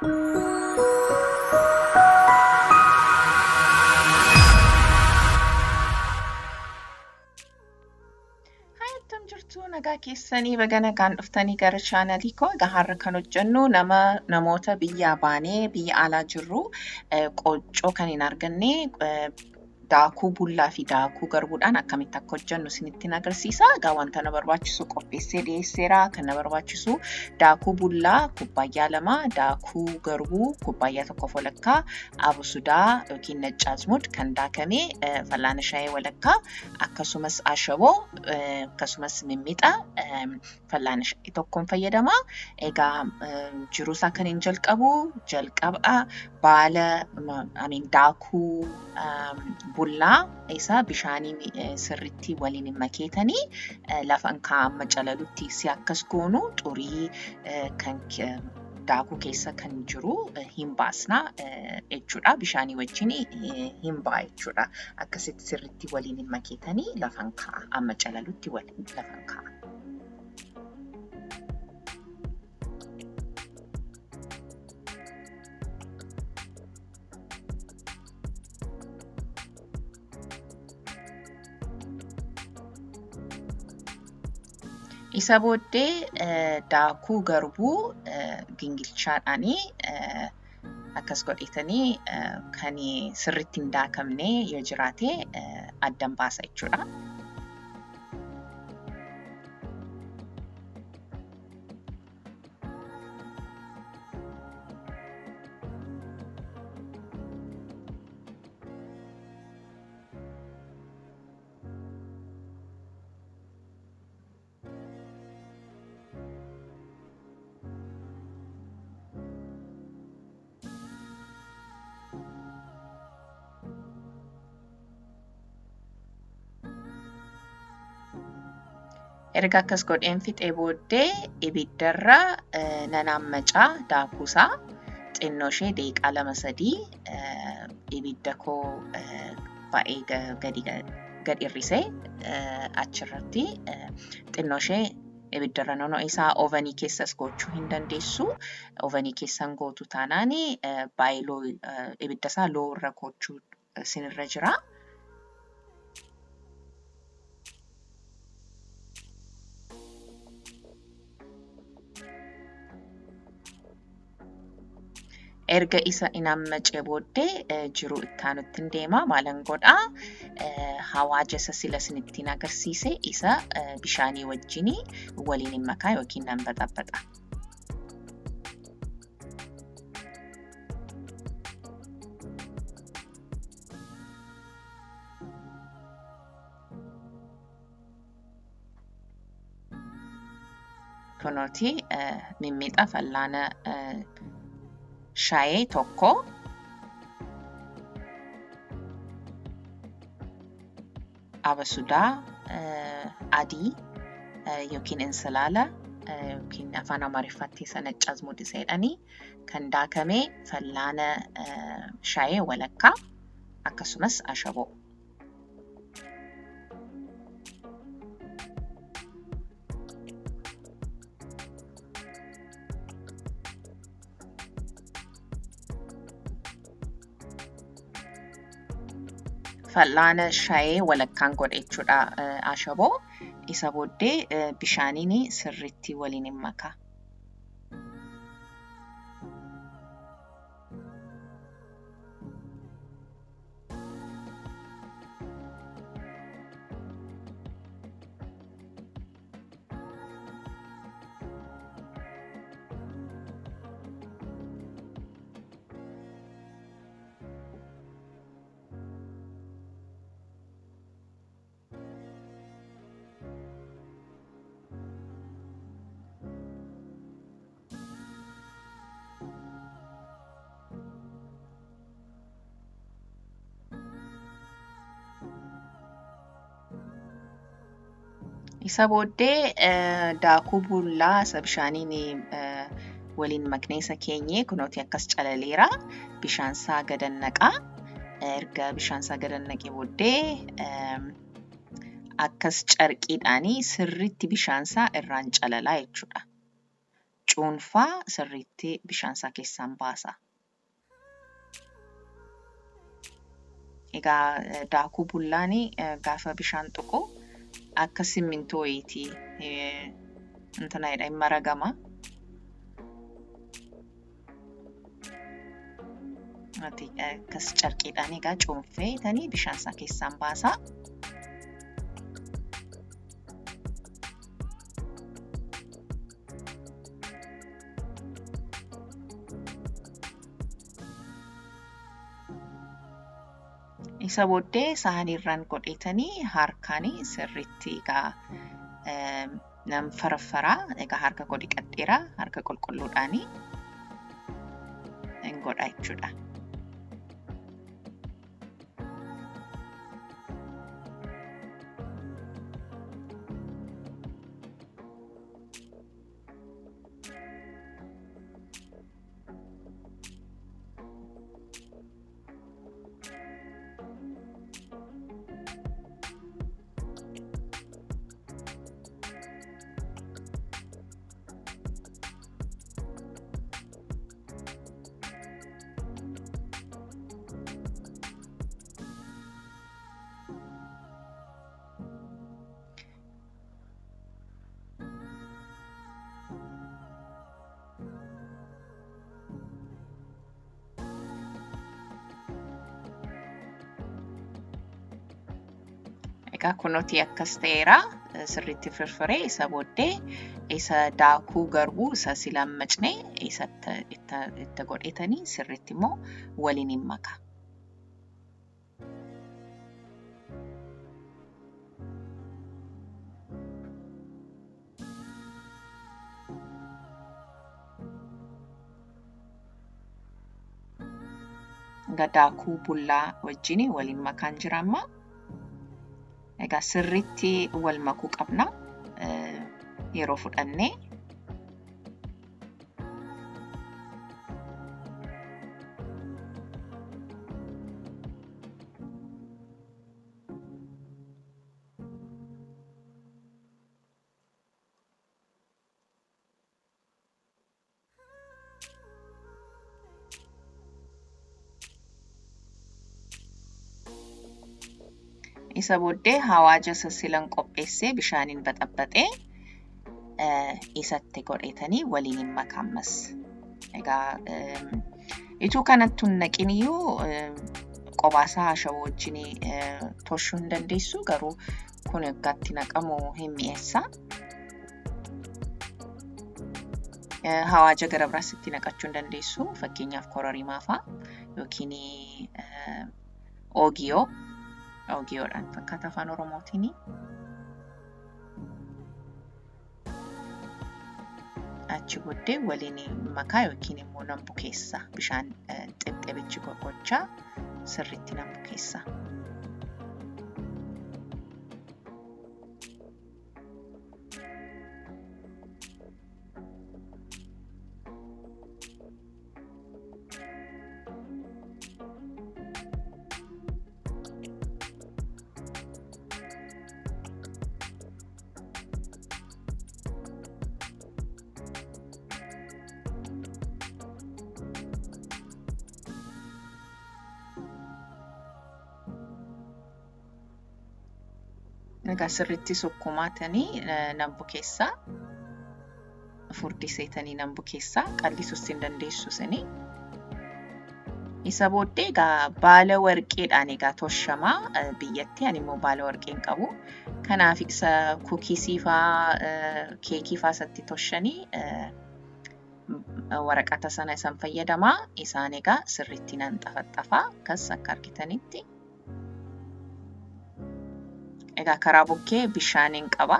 Hayattam jirtu nagaa keessanii baga nagaan dhuftanii gara chaanalii koo egaa har'a kan hojjennu namoota biyyaa baanee biyya alaa jirru qoccoo kan hin arganne daakuu bullaa fi daakuu garbuudhaan akkamitti akka hojjennu isinittiin agarsiisa. Egaa wanta na barbaachisu qopheessee dhiyeesseera. Kan na barbaachisu daakuu bullaa kubbaayyaa 2, daakuu garbuu kubbaayyaa 1 walakkaa, abusudaa yookiin naccaazmud kan daakame fal'aana shaayii walakkaa, akkasumas ashaboo akkasumas mimmixa fal'aana shaayii tokkoon fayyadama. Egaa jiruusaa kan hin jalqaba baala daakuu bullaa isaa bishaanii sirriitti waliin hin makeetanii lafan kaa'amma calalutti si akkas goonu xurii kan daakuu keessa kan jiru hin baasna jechuudha. Bishaanii wajjin hin ba'a jechuudha. Akkasitti sirriitti waliin hin makeetanii lafan kaa'a amma calalutti waliin lafan kaa'a. Isa booddee daakuu garbuu gingilchaadhaanii akkas godhatanii kan sirriitti hin daakamne yoo jiraate addan baasa jechuudha. Erga akkas godheen fixee booddee ibiddarra nan hammacaa daakuusaa xinnoo ishee daqiiqaa 2-3 ibidda koo baay'ee gad hir'isee achirratti xinnoo ishee ibiddarra nono'isaa ovenii keessas gochuu hin dandeessu. Ovenii keessan gootu taanaan baay'ee ibiddasaa loo irra gochuu sinirra jira. Erga isa inammacee booddee jiru ittaanutti deema maalan godhaa hawaaja isa sila isinittiin agarsiise isa bishaanii wajjin waliin hin makaa yookiin nan baxabaxa. Kunooti mimmixa fal'aana shaayii tokko abasudaa adii yookiin insalaala yookiin afaan amaariffatti isa naccaazmud jedhanii kan daakame fal'aana shaayii walakkaa akkasumas ashaboo. Fal'aana shaayii walakkaan godhe jechuudha ashaboo. Isa booddee bishaaniin sirriitti waliin hin makaa. Isa booddee daakuu bullaa isa bishaaniin waliin maknee isa keenye kunooti akkas calaleera. Bishaan isaa gadan naqaa. Erga bishaan isaa gadan naqee booddee akkas carqiidhaanii sirriitti bishaan isaa irraan calalaa jechuudha. cuunfaa sirriitti bishaan isaa keessaan baasa. Egaa daakuu bullaanii gaafa bishaan tuqu akka simmintoo wayiitii intana jedha hin maragama. Akkas carqiidhaan egaa cuunfeetanii bishaan isaa keessaan baasaa. Isa booddee sahanirraan godheetanii harkaanii sirriitti egaa nan farfaraa. Egaa harka koo dhiqadheera, harka qulqulluudhaanii hin godha jechuudha. Egaa kunuutii akkas ta'eera. Sirriitti firfiree isa booddee isa daakuu garbuu isa silaan macnee itti godheetanii sirriitti immoo waliin hin maka. Egaa daakuu bullaa wajjin waliin makaan jira amma. Egaa sirriitti wal makuu qabna yeroo fudhannee. Isa booddee hawaaja silan qopheessee bishaaniin baxabbaqee isatti godheetanii waliin hin makammas. Egaa ituu kanatti hin naqiniyyuu qobaasaa hashawoo wajjin toshuu hin dandeessu, garuu kun egaatti naqamu hin mi'eessa. Hawaaja gara biraas itti naqachuu hin dandeessu, fakkeenyaaf kororimaa fa'a yookiin ogiyoodhaan fakkaata afaan Oromootiin. Achi booddee waliin makaa yookiin immoo nan bukeessa. Bishaan xixxibichi gochaa sirriitti nan bukeessa. Egaa sirriitti sukkumaatanii nan bukeessa. Furdiseetanii nan bukeessa. Qallisuus hin dandeessu isinii. Isa booddee egaa baala warqeedhaan egaa toshamaa biyyatti. Ani immoo baala warqee hin qabu. Kanaaf isa kuukisii fa'aa keekii fa'aa isatti toshanii waraqata sana isan fayyadamaa. Isaan egaa sirriitti nan xafaxafaa akkas akka argitanitti. Egaa karaa bukkee bishaaniin qaba.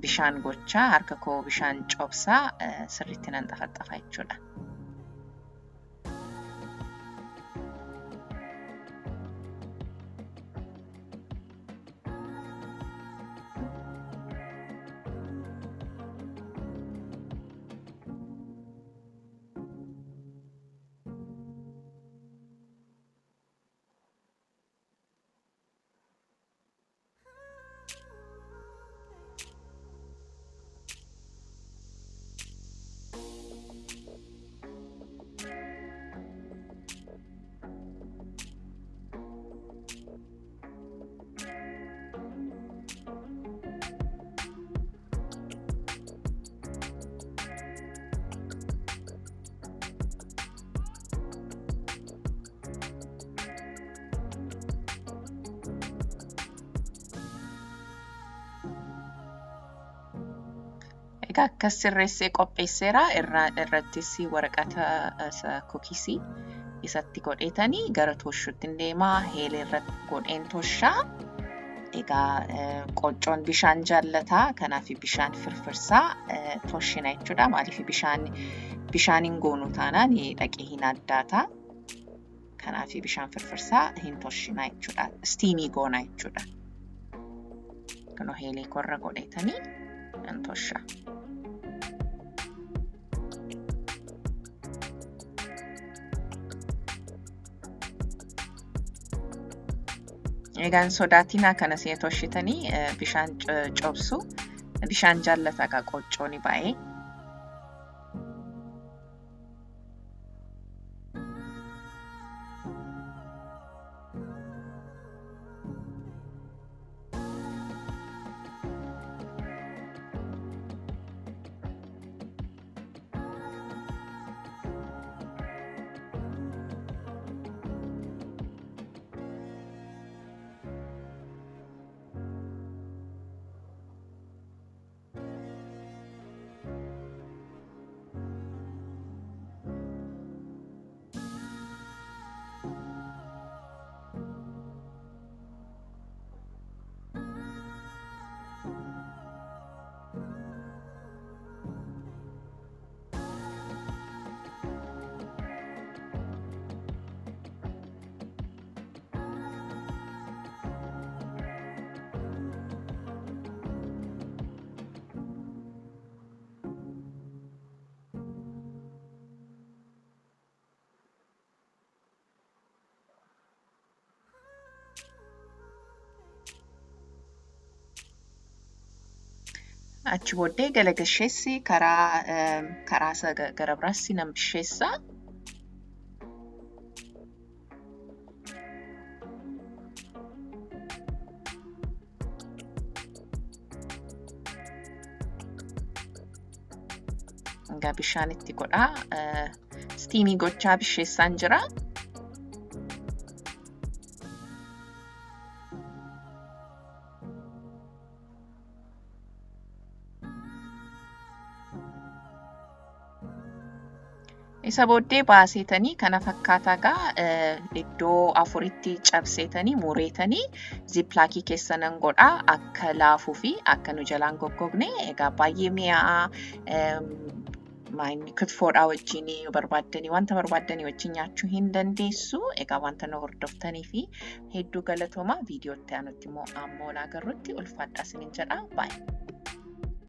Bishaan gochaa harka koo bishaan cobsaa sirriitti nan xafaxafa jechuudha. Egaa akkas sirreessee qopheesseera irrattis waraqata kuukisii isatti godheetanii gara toshuutti deemaa heelee irratti godheen toshaa. Egaa qocoon bishaan jaallataa kanaaf bishaan firfirsaa toshina jechuudha. Maaliif bishaaniin goonu taanaan dhaqee hin addaata. Kanaaf bishaan firfirsaa hin toshina jechuudha. Steamii goona jechuudha. Kunoo heelee korra godheetanii hin toshaa. Egaan sodaatinaa kana see toshitanii bishaan cobsu bishaan jaallata egaa qocooni baay'ee. Achi booddee galagasheessi karaa isa gara biraatti nan bisheessa. Egaa bishaan itti godhaa. Steamii gochaa bisheessaan jira. Isa booddee baaseetanii kana fakkaataa egaa iddoo afuritti cabseetanii mureetanii ziplaakii keessa nan godhaa akka laafuu fi akka nu jalaan goggogne. Egaa baay'ee mi'aa kitfoodhaa wajjin barbaaddanii wanta barbaaddanii wajjin nyaachuu hin dandeessu. Egaa wanta nu hordoftanii fi hedduu galatoomaa. Viidiyootti aanutti immoo ammoo agarrutti ulfaadhaa isiniin jedha. Baay'ee.